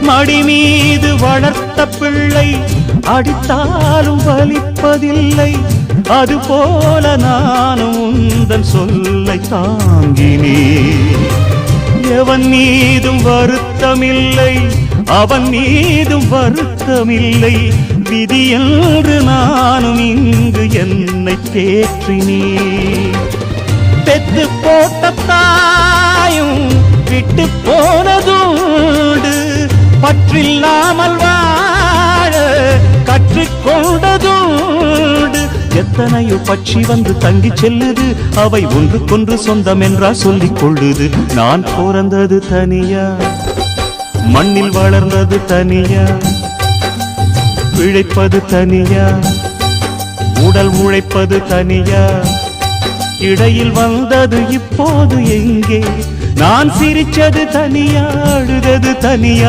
மடி மீது வளர்த்த பிள்ளை அடித்தாலும் வலிப்பதில்லை. அதுபோல நானும் உந்தன் சொல்லை தாங்கினேன். எவன் மீதும் வருத்தமில்லை, அவன் மீதும் வருத்தமில்லை. விதி என்று நானும் இங்கு என்னை தேற்றினேன். பெத்து போட்ட தாயும் விட்டு போனதுண்டு, பற்றில்லாமல் வாழ கற்றுக்கொண்டதுண்டு. எத்தனையோ பட்சி வந்து தங்கி செல்லுது, அவை ஒன்றுக்கொன்று சொந்தம் என்றா சொல்லிக் கொள்ளுது. நான் பிறந்தது தனியா, மண்ணில் வளர்ந்தது தனியா, பிழைப்பது தனியா, உடல் உழைப்பது தனியா. இடையில் வந்தது இப்போது எங்கே? நான் சிரிச்சது தனியா, அழுதது தனியா.